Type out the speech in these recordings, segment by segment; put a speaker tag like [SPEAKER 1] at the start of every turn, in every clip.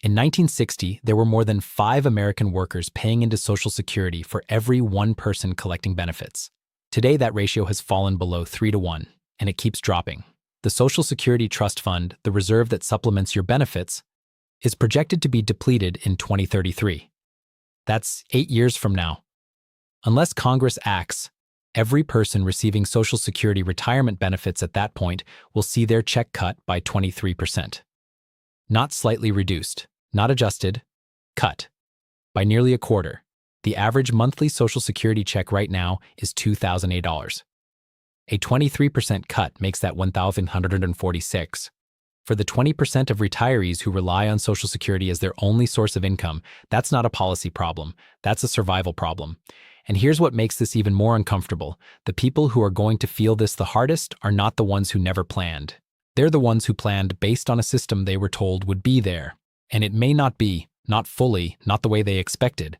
[SPEAKER 1] In 1960, there were more than 5 American workers paying into Social Security for every one person collecting benefits. Today, that ratio has fallen below 3 to 1, and it keeps dropping. The Social Security Trust Fund, the reserve that supplements your benefits, is projected to be depleted in 2033. That's 8 years from now. Unless Congress acts, every person receiving Social Security retirement benefits at that point will see their check cut by 23%. Not slightly reduced, not adjusted, cut. By nearly a quarter. The average monthly Social Security check right now is $2,008. A 23% cut makes that $1,146. For the 20% of retirees who rely on Social Security as their only source of income, that's not a policy problem, that's a survival problem. And here's what makes this even more uncomfortable. The people who are going to feel this the hardest are not the ones who never planned. They're the ones who planned based on a system they were told would be there. And it may not be, not fully, not the way they expected.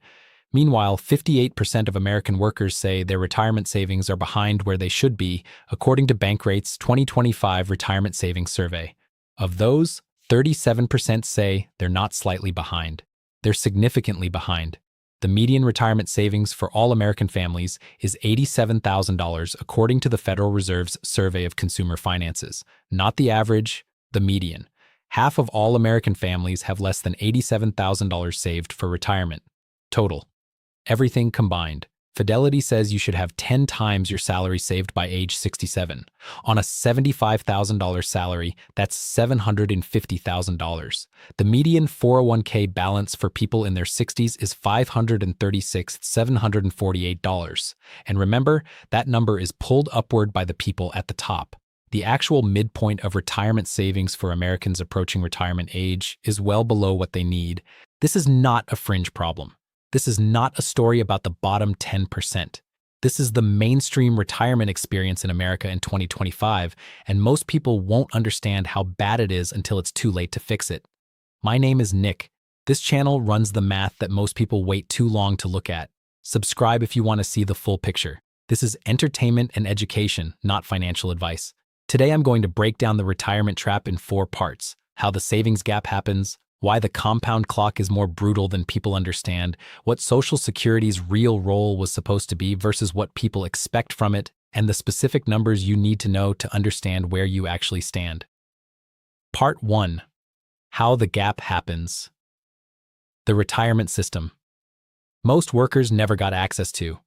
[SPEAKER 1] Meanwhile, 58% of American workers say their retirement savings are behind where they should be, according to Bankrate's 2025 Retirement Savings Survey. Of those, 37% say they're not slightly behind. They're significantly behind. The median retirement savings for all American families is $87,000 according to the Federal Reserve's Survey of Consumer Finances. Not the average, the median. Half of all American families have less than $87,000 saved for retirement. Total. Everything combined. Fidelity says you should have 10 times your salary saved by age 67. On a $75,000 salary, that's $750,000. The median 401k balance for people in their 60s is $536,748. And remember, that number is pulled upward by the people at the top. The actual midpoint of retirement savings for Americans approaching retirement age is well below what they need. This is not a fringe problem. This is not a story about the bottom 10%. This is the mainstream retirement experience in America in 2025, and most people won't understand how bad it is until it's too late to fix it. My name is Nick. This channel runs the math that most people wait too long to look at. Subscribe if you want to see the full picture. This is entertainment and education, not financial advice. Today I'm going to break down the retirement trap in 4 parts: how the savings gap happens, why the compound clock is more brutal than people understand, what Social Security's real role was supposed to be versus what people expect from it, and the specific numbers you need to know to understand where you actually stand. Part 1. How the gap happens. The retirement system. Most workers never got access to.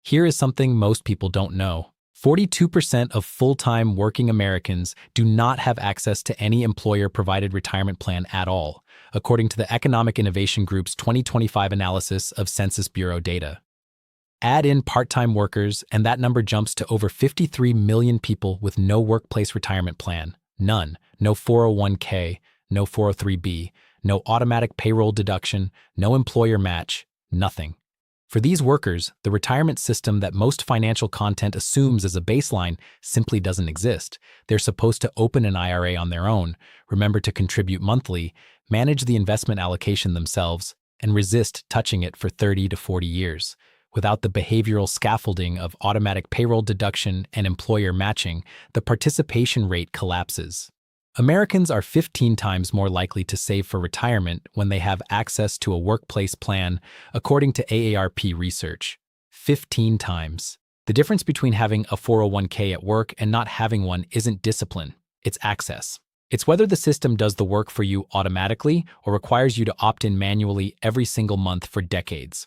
[SPEAKER 1] Here is something most people don't know. 42% of full-time working Americans do not have access to any employer-provided retirement plan at all, according to the Economic Innovation Group's 2025 analysis of Census Bureau data. Add in part-time workers, and that number jumps to over 53 million people with no workplace retirement plan. None. No 401k, no 403b, no automatic payroll deduction, no employer match, nothing. For these workers, the retirement system that most financial content assumes as a baseline simply doesn't exist. They're supposed to open an IRA on their own, remember to contribute monthly, manage the investment allocation themselves, and resist touching it for 30 to 40 years. Without the behavioral scaffolding of automatic payroll deduction and employer matching, the participation rate collapses. Americans are 15 times more likely to save for retirement when they have access to a workplace plan, according to AARP research. 15 times. The difference between having a 401k at work and not having one isn't discipline, it's access. It's whether the system does the work for you automatically or requires you to opt in manually every single month for decades.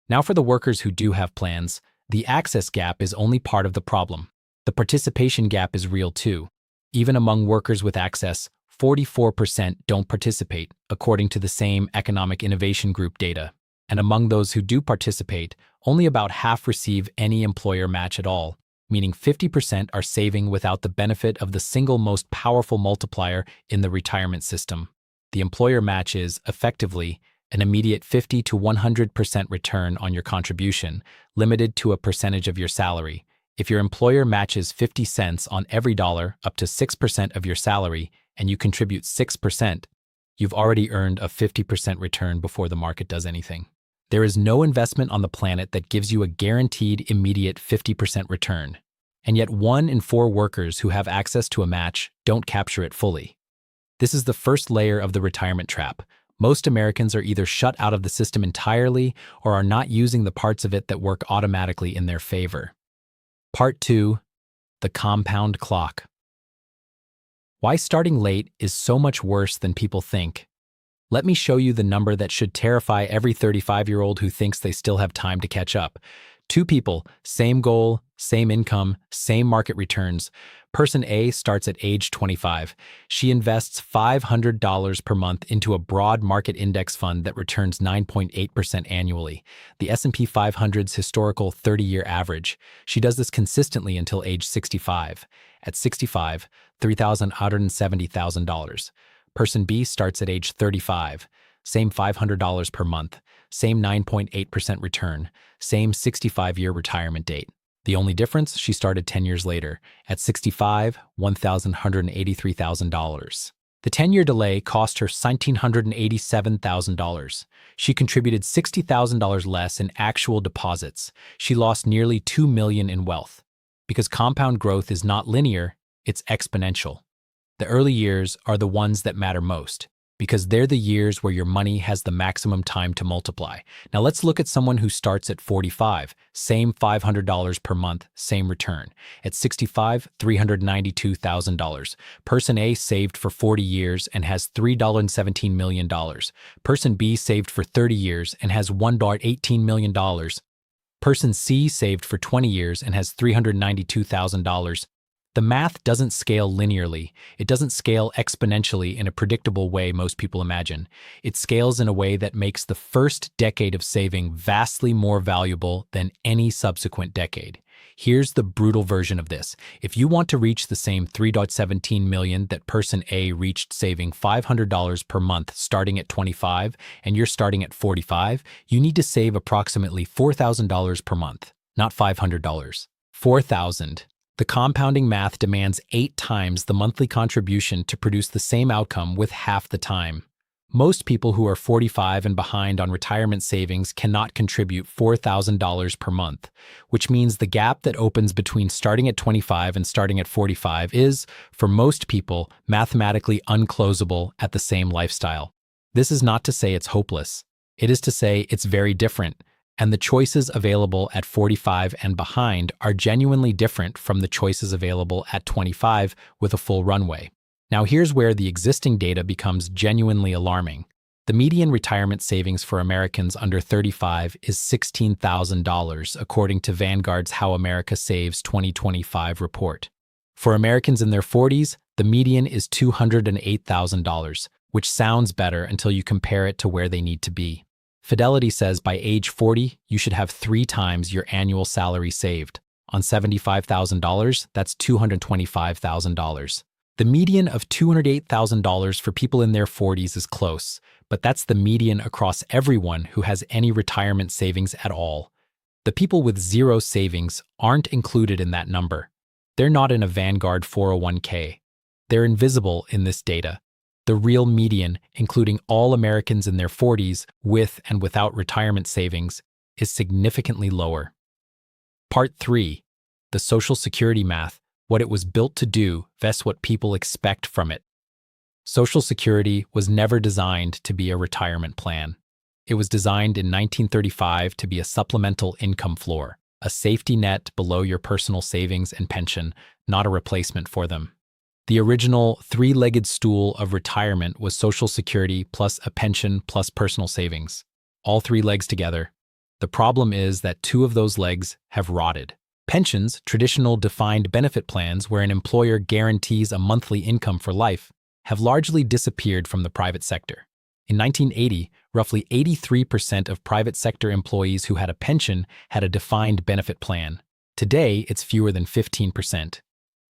[SPEAKER 1] Now for the workers who do have plans, the access gap is only part of the problem. The participation gap is real too. Even among workers with access, 44% don't participate, according to the same Economic Innovation Group data. And among those who do participate, only about half receive any employer match at all, meaning 50% are saving without the benefit of the single most powerful multiplier in the retirement system. The employer match is, effectively, an immediate 50 to 100% return on your contribution, limited to a percentage of your salary. If your employer matches 50 cents on every dollar up to 6% of your salary and you contribute 6%, you've already earned a 50% return before the market does anything. There is no investment on the planet that gives you a guaranteed immediate 50% return. And yet 1 in 4 workers who have access to a match don't capture it fully. This is the first layer of the retirement trap. Most Americans are either shut out of the system entirely or are not using the parts of it that work automatically in their favor. Part 2. The compound clock. Why starting late is so much worse than people think. Let me show you the number that should terrify every 35-year-old who thinks they still have time to catch up. Two people, same goal, same income, same market returns. Person A starts at age 25. She invests $500 per month into a broad market index fund that returns 9.8% annually, the S&P 500's historical 30-year average. She does this consistently until age 65. At 65, $370,000. Person B starts at age 35. Same $500 per month, same 9.8% return, same 65-year retirement date. The only difference, she started 10 years later. At 65, $183,000. The 10-year delay cost her $1,987,000. She contributed $60,000 less in actual deposits. She lost nearly $2 million in wealth. Because compound growth is not linear, it's exponential. The early years are the ones that matter most, because they're the years where your money has the maximum time to multiply. Now let's look at someone who starts at 45, same $500 per month, same return. At 65, $392,000. Person A saved for 40 years and has $3.17 million. Person B saved for 30 years and has $1.18 million. Person C saved for 20 years and has $392,000. The math doesn't scale linearly. It doesn't scale exponentially in a predictable way most people imagine. It scales in a way that makes the first decade of saving vastly more valuable than any subsequent decade. Here's the brutal version of this. If you want to reach the same $3.17 million that person A reached saving $500 per month starting at 25 and you're starting at 45, you need to save approximately $4,000 per month, not $500. $4,000. The compounding math demands 8 times the monthly contribution to produce the same outcome with half the time. Most people who are 45 and behind on retirement savings cannot contribute $4,000 per month, which means the gap that opens between starting at 25 and starting at 45 is, for most people, mathematically unclosable at the same lifestyle. This is not to say it's hopeless. It is to say it's very different. And the choices available at 45 and behind are genuinely different from the choices available at 25 with a full runway. Now here's where the existing data becomes genuinely alarming. The median retirement savings for Americans under 35 is $16,000, according to Vanguard's How America Saves 2025 report. For Americans in their 40s, the median is $208,000, which sounds better until you compare it to where they need to be. Fidelity says by age 40, you should have 3 times your annual salary saved. On $75,000, that's $225,000. The median of $208,000 for people in their 40s is close, but that's the median across everyone who has any retirement savings at all. The people with zero savings aren't included in that number. They're not in a Vanguard 401k. They're invisible in this data. The real median, including all Americans in their 40s with and without retirement savings, is significantly lower. Part 3. The Social Security math, what it was built to do versus what people expect from it. Social Security was never designed to be a retirement plan. It was designed in 1935 to be a supplemental income floor, a safety net below your personal savings and pension, not a replacement for them. The original 3-legged stool of retirement was Social Security plus a pension plus personal savings. All 3 legs together. The problem is that 2 of those legs have rotted. Pensions, traditional defined benefit plans where an employer guarantees a monthly income for life, have largely disappeared from the private sector. In 1980, roughly 83% of private sector employees who had a pension had a defined benefit plan. Today, it's fewer than 15%.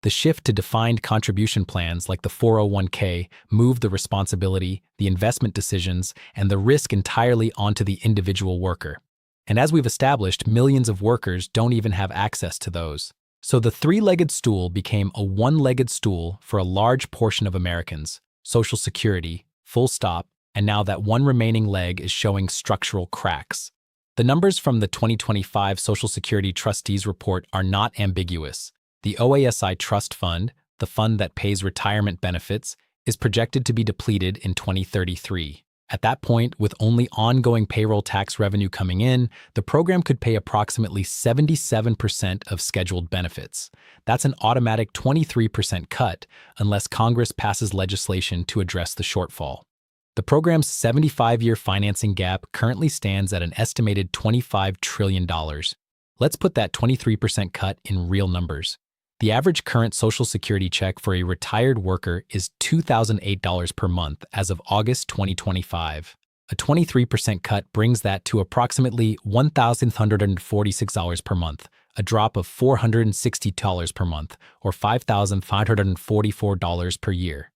[SPEAKER 1] The shift to defined contribution plans like the 401k moved the responsibility, the investment decisions, and the risk entirely onto the individual worker. And as we've established, millions of workers don't even have access to those. So the 3-legged stool became a 1-legged stool for a large portion of Americans, Social Security, full stop, and now that one remaining leg is showing structural cracks. The numbers from the 2025 Social Security Trustees Report are not ambiguous. The OASI Trust Fund, the fund that pays retirement benefits, is projected to be depleted in 2033. At that point, with only ongoing payroll tax revenue coming in, the program could pay approximately 77% of scheduled benefits. That's an automatic 23% cut unless Congress passes legislation to address the shortfall. The program's 75-year financing gap currently stands at an estimated $25 trillion. Let's put that 23% cut in real numbers. The average current Social Security check for a retired worker is $2,008 per month as of August 2025. A 23% cut brings that to approximately $1,146 per month, a drop of $460 per month, or $5,544 per year.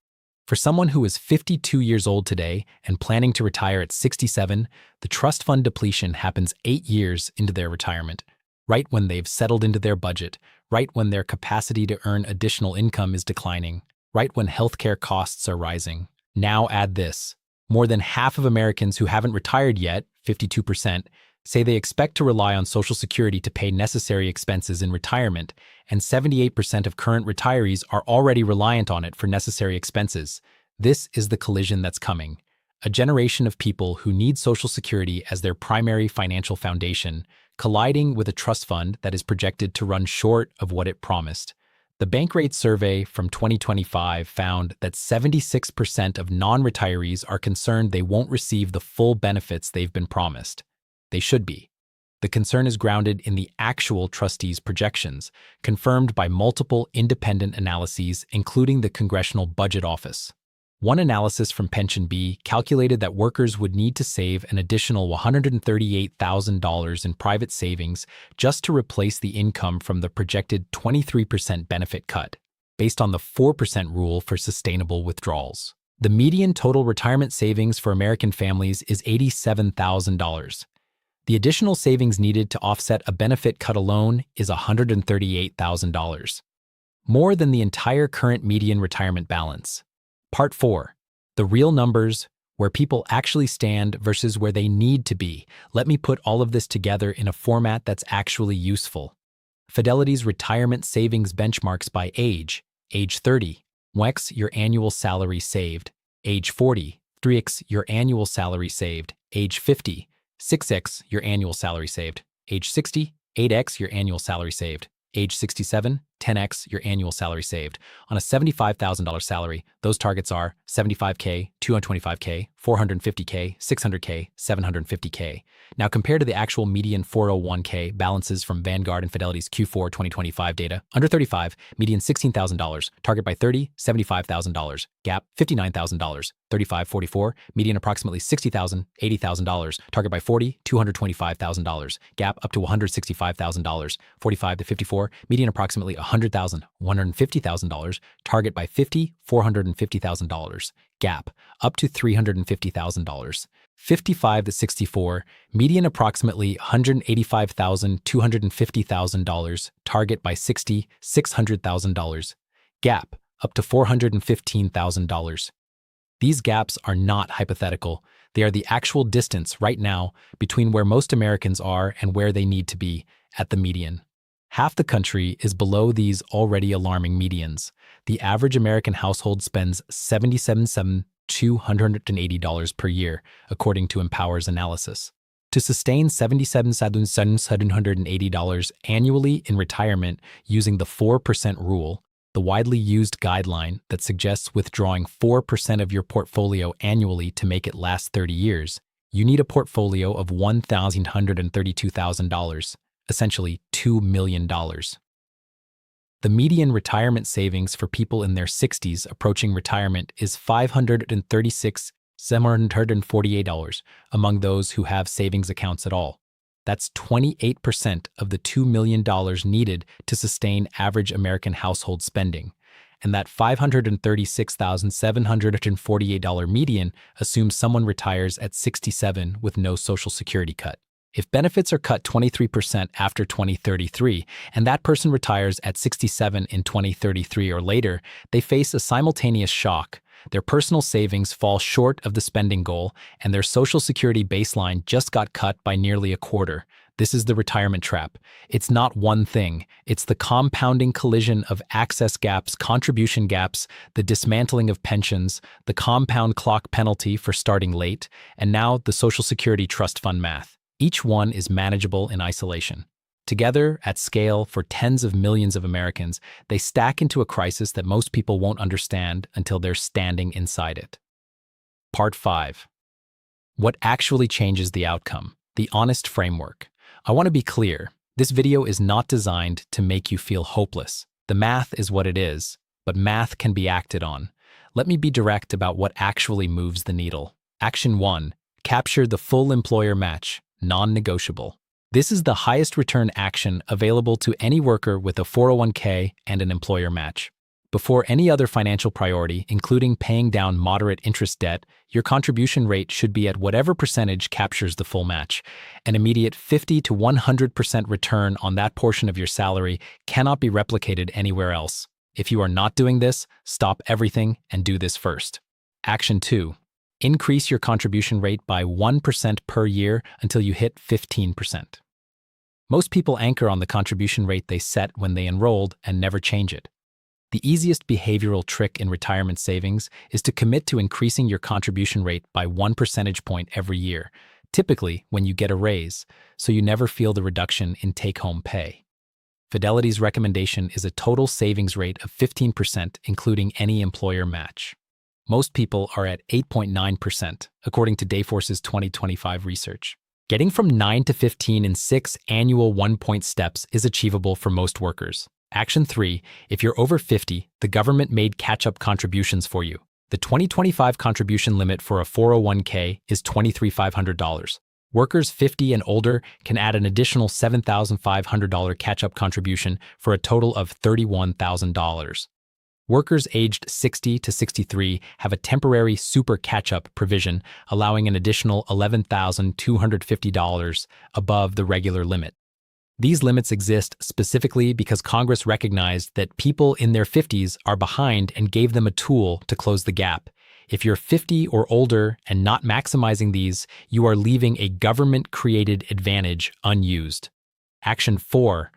[SPEAKER 1] For someone who is 52 years old today and planning to retire at 67, the trust fund depletion happens 8 years into their retirement, right when they've settled into their budget, right when their capacity to earn additional income is declining, right when healthcare costs are rising. Now add this. More than half of Americans who haven't retired yet, 52%, say they expect to rely on Social Security to pay necessary expenses in retirement, and 78% of current retirees are already reliant on it for necessary expenses. This is the collision that's coming. A generation of people who need Social Security as their primary financial foundation, colliding with a trust fund that is projected to run short of what it promised. The Bankrate survey from 2025 found that 76% of non-retirees are concerned they won't receive the full benefits they've been promised. They should be. The concern is grounded in the actual trustees' projections, confirmed by multiple independent analyses, including the Congressional Budget Office. One analysis from PensionBee calculated that workers would need to save an additional $138,000 in private savings just to replace the income from the projected 23% benefit cut, based on the 4% rule for sustainable withdrawals. The median total retirement savings for American families is $87,000. The additional savings needed to offset a benefit cut alone is $138,000, more than the entire current median retirement balance. Part 4. The real numbers, where people actually stand versus where they need to be. Let me put all of this together in a format that's actually useful. Fidelity's retirement savings benchmarks by age. Age 30, 1x your annual salary saved. Age 40, 3x your annual salary saved. Age 50, 6x your annual salary saved. Age 60, 8x your annual salary saved. Age 67, 10x your annual salary saved. On a $75,000 salary, those targets are $75K, $225K, $450K, $600K, $750K. Now compare to the actual median 401K balances from Vanguard and Fidelity's Q4 2025 data. Under 35, median $16,000, target by 30, $75,000, gap $59,000, 35-44, median approximately $60,000, $80,000, target by 40, $225,000, gap up to $165,000, 45 to 54, median approximately $100,000, $150,000, target by 50, $450,000, gap up to $350,000. 55 to 64, median approximately $185,000, $250,000, target by 60, $600,000, gap up to $415,000. These gaps are not hypothetical. They are the actual distance right now between where most Americans are and where they need to be at the median. Half the country is below these already alarming medians. The average American household spends $77,280 per year, according to Empower's analysis. To sustain $77,780 annually in retirement using the 4% rule, the widely used guideline that suggests withdrawing 4% of your portfolio annually to make it last 30 years, you need a portfolio of $1,132,000, essentially $2 million. The median retirement savings for people in their 60s approaching retirement is $536,748 among those who have savings accounts at all. That's 28% of the $2 million needed to sustain average American household spending. And that $536,748 median assumes someone retires at 67 with no Social Security cut. If benefits are cut 23% after 2033, and that person retires at 67 in 2033 or later, they face a simultaneous shock. Their personal savings fall short of the spending goal, and their Social Security baseline just got cut by nearly a quarter. This is the retirement trap. It's not one thing. It's the compounding collision of access gaps, contribution gaps, the dismantling of pensions, the compound clock penalty for starting late, and now the Social Security Trust Fund math. Each one is manageable in isolation. Together, at scale, for tens of millions of Americans, they stack into a crisis that most people won't understand until they're standing inside it. Part 5. What actually changes the outcome? The honest framework. I want to be clear. This video is not designed to make you feel hopeless. The math is what it is, but math can be acted on. Let me be direct about what actually moves the needle. Action 1. Capture the full employer match, non-negotiable. This is the highest return action available to any worker with a 401k and an employer match. Before any other financial priority, including paying down moderate interest debt, your contribution rate should be at whatever percentage captures the full match. An immediate 50 to 100% return on that portion of your salary cannot be replicated anywhere else. If you are not doing this, stop everything and do this first. Action 2. Increase your contribution rate by 1% per year until you hit 15%. Most people anchor on the contribution rate they set when they enrolled and never change it. The easiest behavioral trick in retirement savings is to commit to increasing your contribution rate by 1 percentage point every year, typically when you get a raise, so you never feel the reduction in take-home pay. Fidelity's recommendation is a total savings rate of 15%, including any employer match. Most people are at 8.9%, according to Dayforce's 2025 research. Getting from 9 to 15 in 6 annual 1-point steps is achievable for most workers. Action 3. If you're over 50, the government made catch-up contributions for you. The 2025 contribution limit for a 401k is $23,500. Workers 50 and older can add an additional $7,500 catch-up contribution for a total of $31,000. Workers aged 60 to 63 have a temporary super catch-up provision, allowing an additional $11,250 above the regular limit. These limits exist specifically because Congress recognized that people in their 50s are behind and gave them a tool to close the gap. If you're 50 or older and not maximizing these, you are leaving a government-created advantage unused. Action 4.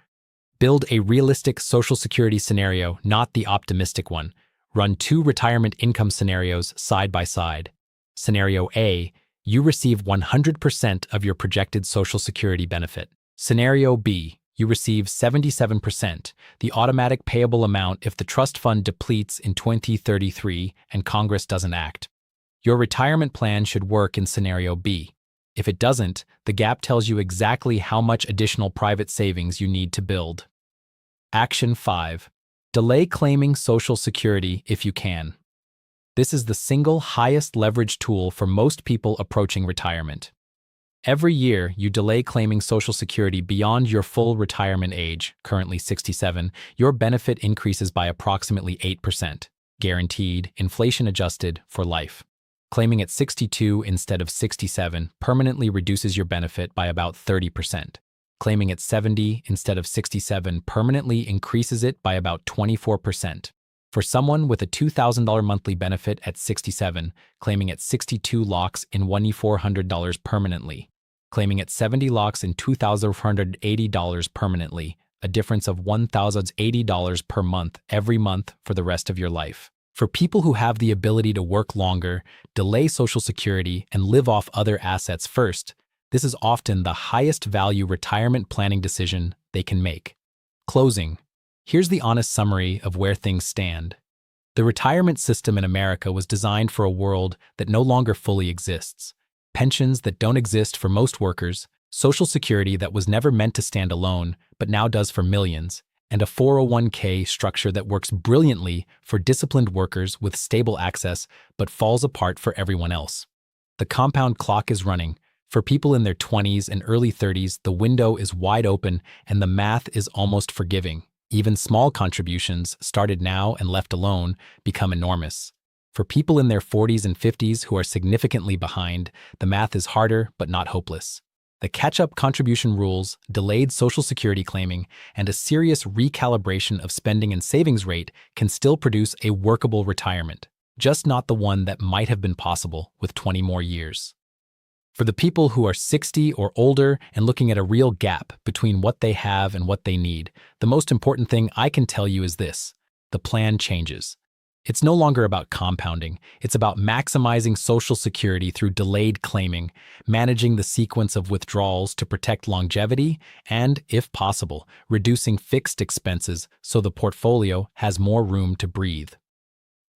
[SPEAKER 1] Build a realistic Social Security scenario, not the optimistic one. Run 2 retirement income scenarios side by side. Scenario A, you receive 100% of your projected Social Security benefit. Scenario B, you receive 77%, the automatic payable amount if the trust fund depletes in 2033 and Congress doesn't act. Your retirement plan should work in Scenario B. If it doesn't, the gap tells you exactly how much additional private savings you need to build. Action 5. Delay claiming Social Security if you can. This is the single highest leverage tool for most people approaching retirement. Every year, you delay claiming Social Security beyond your full retirement age, currently 67, your benefit increases by approximately 8%, guaranteed, inflation-adjusted, for life. Claiming at 62 instead of 67 permanently reduces your benefit by about 30%. Claiming at 70 instead of 67 permanently increases it by about 24%. For someone with a $2,000 monthly benefit at 67, claiming at 62 locks in $2,400 permanently. Claiming at 70 locks in $2,480 permanently, a difference of $1,080 per month every month for the rest of your life. For people who have the ability to work longer, delay Social Security, and live off other assets first, this is often the highest value retirement planning decision they can make. Closing. Here's the honest summary of where things stand. The retirement system in America was designed for a world that no longer fully exists. Pensions that don't exist for most workers, Social Security that was never meant to stand alone, but now does for millions, and a 401k structure that works brilliantly for disciplined workers with stable access, but falls apart for everyone else. The compound clock is running. For people in their 20s and early 30s, the window is wide open and the math is almost forgiving. Even small contributions, started now and left alone, become enormous. For people in their 40s and 50s who are significantly behind, the math is harder but not hopeless. The catch-up contribution rules, delayed Social Security claiming, and a serious recalibration of spending and savings rate can still produce a workable retirement, just not the one that might have been possible with 20 more years. For the people who are 60 or older and looking at a real gap between what they have and what they need, the most important thing I can tell you is this: the plan changes. It's no longer about compounding. It's about maximizing Social Security through delayed claiming, managing the sequence of withdrawals to protect longevity, and, if possible, reducing fixed expenses so the portfolio has more room to breathe.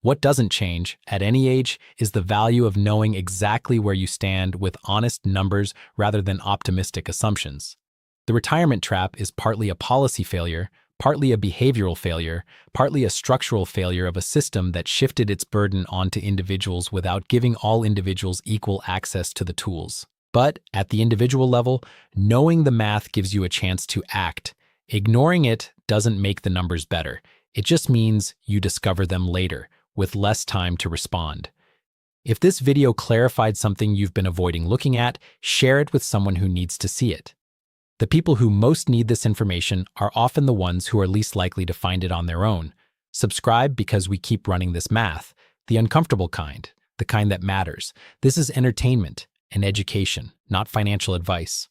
[SPEAKER 1] What doesn't change, at any age, is the value of knowing exactly where you stand with honest numbers rather than optimistic assumptions. The retirement trap is partly a policy failure, partly a behavioral failure, partly a structural failure of a system that shifted its burden onto individuals without giving all individuals equal access to the tools. But, at the individual level, knowing the math gives you a chance to act. Ignoring it doesn't make the numbers better. It just means you discover them later, with less time to respond. If this video clarified something you've been avoiding looking at, share it with someone who needs to see it. The people who most need this information are often the ones who are least likely to find it on their own. Subscribe because we keep running this math, the uncomfortable kind, the kind that matters. This is entertainment and education, not financial advice.